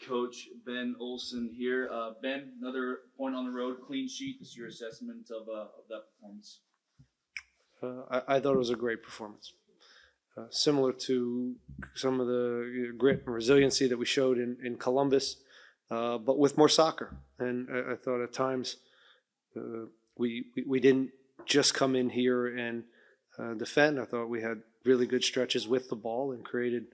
coach Ben Olsen here. Ben, another point on the road, clean sheet. This is your assessment of that performance. I thought it was a great performance. Similar to some of the grit and resiliency that we showed in Columbus, but with more soccer. And I thought at times we didn't just come in here and defend. I thought we had really good stretches with the ball and created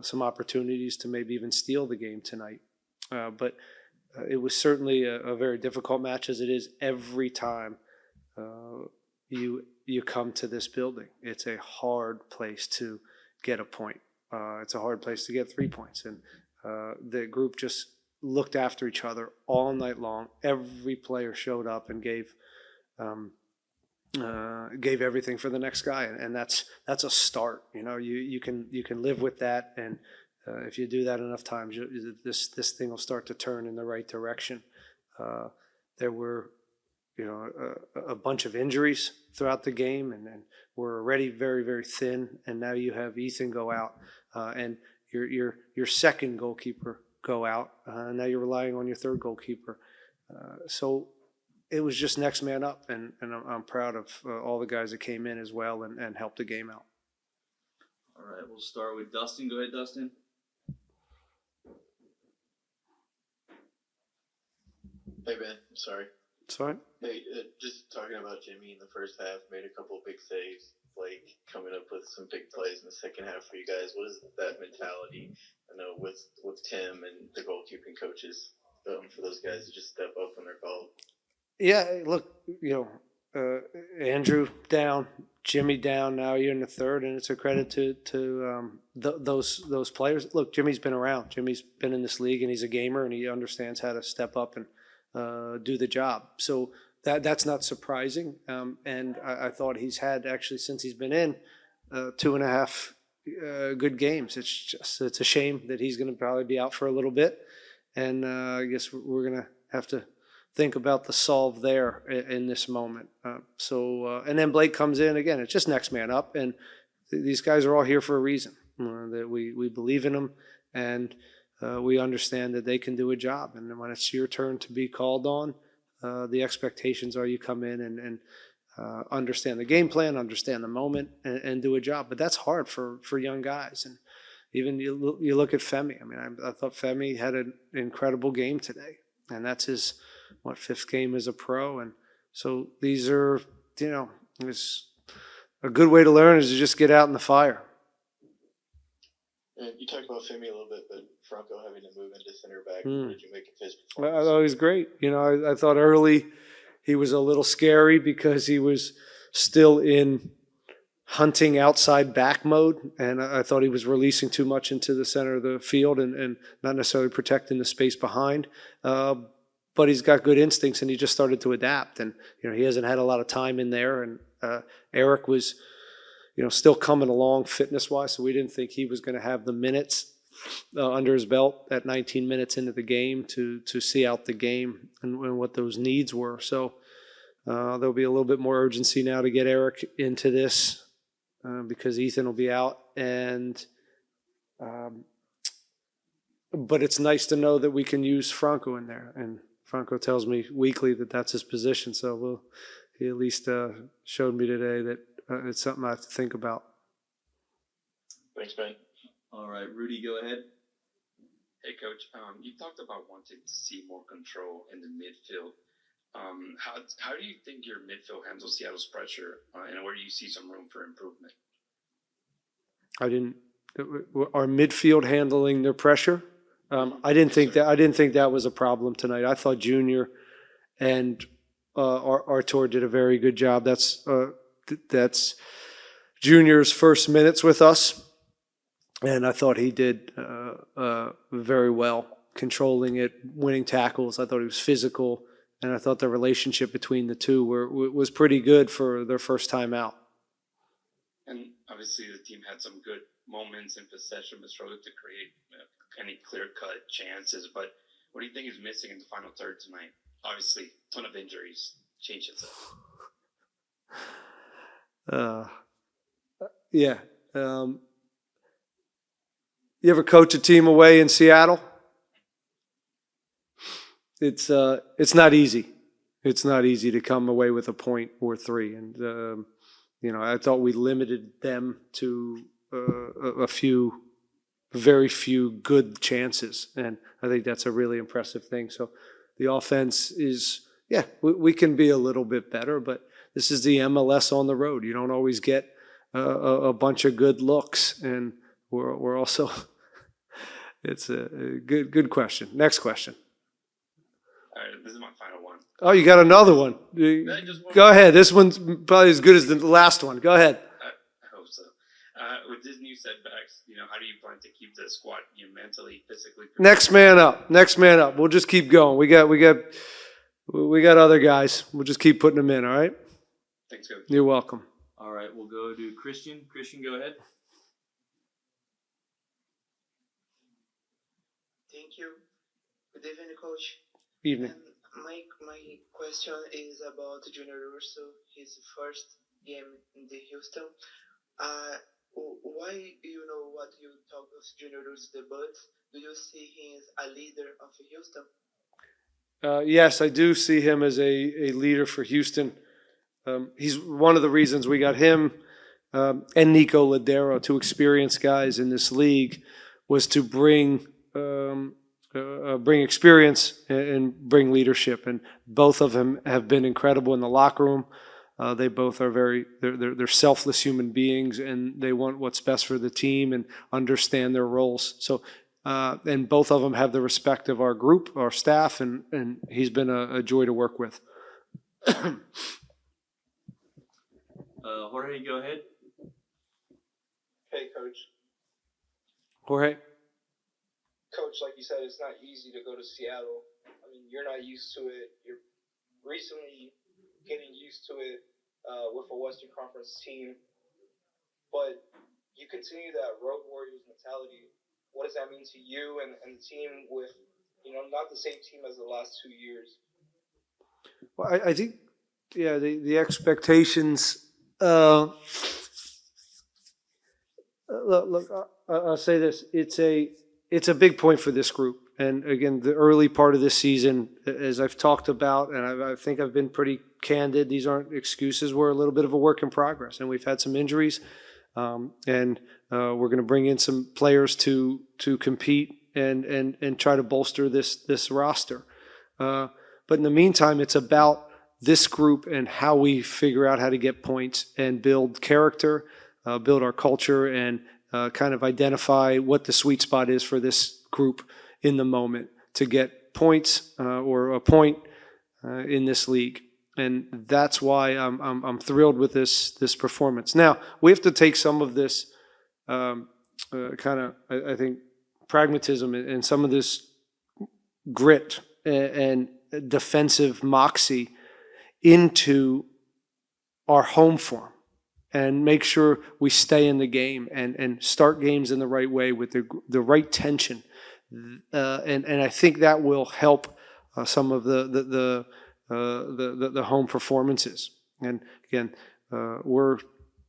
some opportunities to maybe even steal the game tonight. But it was certainly a very difficult match, as it is every time you come to this building. It's a hard place to get a point. It's a hard place to get 3 points. And the group just looked after each other all night long. Every player showed up and gave everything for the next guy, and that's a start. You can live with that, and if you do that enough times, this thing will start to turn in the right direction. There were a bunch of injuries throughout the game, and we're already very, very thin. And now you have Ethan go out, and your second goalkeeper go out. Now you're relying on your third goalkeeper. So it was just next man up, and I'm proud of all the guys that came in as well and helped the game out. All right, we'll start with Dustin. Go ahead, Dustin. Hey, Ben. Sorry. Sorry? Hey, just talking about Jimmy in the first half, made a couple of big saves. Blake coming up with some big plays in the second half for you guys. What is that mentality? I know with Tim and the goalkeeping coaches, for those guys to just step up when they're called. Yeah, look, Andrew down, Jimmy down. Now you're in the third, and it's a credit to those players. Look, Jimmy's been around. Jimmy's been in this league, and he's a gamer, and he understands how to step up and do the job. So that's not surprising. And I thought he's had, actually, since he's been in, 2.5 good games. It's a shame that he's going to probably be out for a little bit, and I guess we're going to have to think about the solve there in this moment. And then Blake comes in again. It's just next man up, and these guys are all here for a reason. That we believe in them, and we understand that they can do a job. And when it's your turn to be called on, the expectations are you come in and understand the game plan, understand the moment, and do a job. But that's hard for young guys. And even you look at Femi. I mean, I thought Femi had an incredible game today, and that's his fifth game as a pro. And so these are, it's a good way to learn is to just get out in the fire. And you talked about Femi a little bit, but Franco having to move into center back. What did you make of his performance? I thought he was great. I thought early he was a little scary because he was still in hunting outside back mode, and I thought he was releasing too much into the center of the field and not necessarily protecting the space behind. But he's got good instincts, and he just started to adapt. And he hasn't had a lot of time in there. And Eric was, still coming along fitness-wise, so we didn't think he was going to have the minutes under his belt at 19 minutes into the game to see out the game and what those needs were. So there'll be a little bit more urgency now to get Eric into this because Ethan will be out. But it's nice to know that we can use Franco in there, and Franco tells me weekly that that's his position, so he at least showed me today that it's something I have to think about. Thanks, Ben. All right, Rudy, go ahead. Hey, Coach. You talked about wanting to see more control in the midfield. How do you think your midfield handles Seattle's pressure, and where do you see some room for improvement? Our midfield handling their pressure. I didn't think that was a problem tonight. I thought Junior and Artur did a very good job. That's Junior's first minutes with us, and I thought he did very well, controlling it, winning tackles. I thought he was physical, and I thought the relationship between the two was pretty good for their first time out. And obviously the team had some good moments in possession, but struggled to create any clear-cut chances. But what do you think is missing in the final third tonight? Obviously, a ton of injuries. Change it. Yeah. You ever coach a team away in Seattle? it's not easy. It's not easy to come away with a point or three, and I thought we limited them to very few good chances, and I think that's a really impressive thing. So the offense is, we can be a little bit better, but this is the MLS on the road. You don't always get a bunch of good looks, and we're also. It's a good question. Next question. All right, this is my final one. Oh, you got another one. Go ahead. This one's probably as good as the last one. Go ahead. I hope so. With these new setbacks, how do you plan to keep the squad mentally, physically prepared? Next man up. Next man up. We'll just keep going. We got other guys. We'll just keep putting them in. All right. Thanks, Coach. You're welcome. All right, we'll go to Christian. Christian, go ahead. Thank you. Good evening, Coach. Evening. My question is about Junior Urso, his first game in the Houston. Why what you talk of Junior Urso the Buds? Do you see him as a leader of Houston? Yes, I do see him as a leader for Houston. He's one of the reasons we got him and Nico Ladero, two experienced guys in this league, was to bring experience and bring leadership. And both of them have been incredible in the locker room. They both are they're selfless human beings, and they want what's best for the team and understand their roles. So, and both of them have the respect of our group, our staff, and he's been a joy to work with. Jorge, go ahead. Hey, Coach. Jorge? Coach, like you said, it's not easy to go to Seattle. I mean, you're not used to it. You're recently getting used to it with a Western Conference team. But you continue that Road Warriors mentality. What does that mean to you and the team with, not the same team as the last 2 years? Well, I think, the expectations. Look, I'll say this: it's a big point for this group. And again, the early part of this season, as I've talked about, and I think I've been pretty candid. These aren't excuses. We're a little bit of a work in progress, and we've had some injuries, and we're going to bring in some players to compete and try to bolster this roster. But in the meantime, it's about this group and how we figure out how to get points and build character, build our culture, and kind of identify what the sweet spot is for this group in the moment to get points or a point in this league. And that's why I'm thrilled with this performance. Now, we have to take some of this kind of, I think, pragmatism and some of this grit and defensive moxie into our home form and make sure we stay in the game and start games in the right way with the right tension. And I think that will help some of the home performances. And again, we're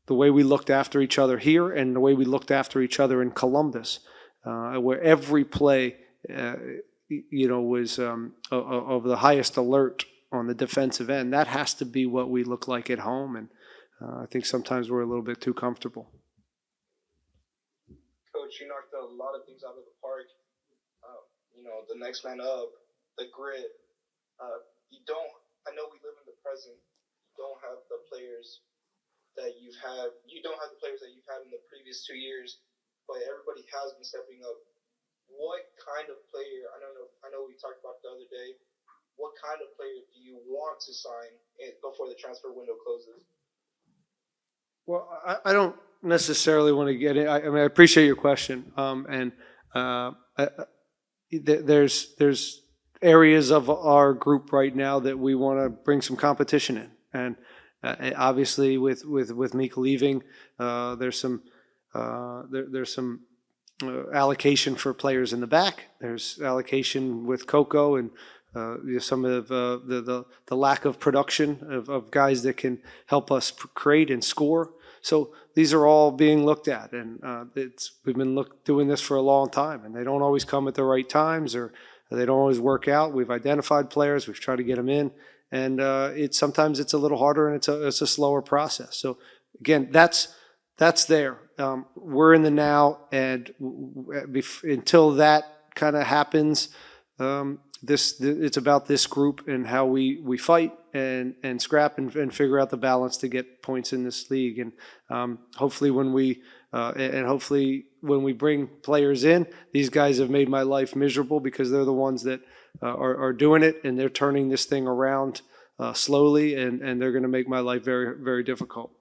the way we looked after each other here and the way we looked after each other in Columbus, where every play, was of the highest alert on the defensive end. That has to be what we look like at home, and I think sometimes we're a little bit too comfortable. Coach, you knocked a lot of things out of the park. The next man up, the grit. I know we live in the present. You don't have the players that you've had. You don't have the players that you've had in the previous 2 years, but everybody has been stepping up. What kind of player? I know we talked about it the other day. What kind of player do you want to sign before the transfer window closes? Well, I don't necessarily want to get in. I mean, I appreciate your question, and there's areas of our group right now that we want to bring some competition in, and obviously with Meek leaving, there's some allocation for players in the back. There's allocation with Coco and some of the lack of production of guys that can help us create and score. So these are all being looked at, and we've been doing this for a long time, and they don't always come at the right times, or They don't always work out. We've identified players. We've tried to get them in. And sometimes it's a little harder, and it's a slower process. So, again, that's there. We're in the now, and until that kind of happens, it's about this group and how we fight and scrap and figure out the balance to get points in this league. And hopefully when we bring players in, these guys have made my life miserable because they're the ones that are doing it, and they're turning this thing around slowly, and they're going to make my life very, very difficult.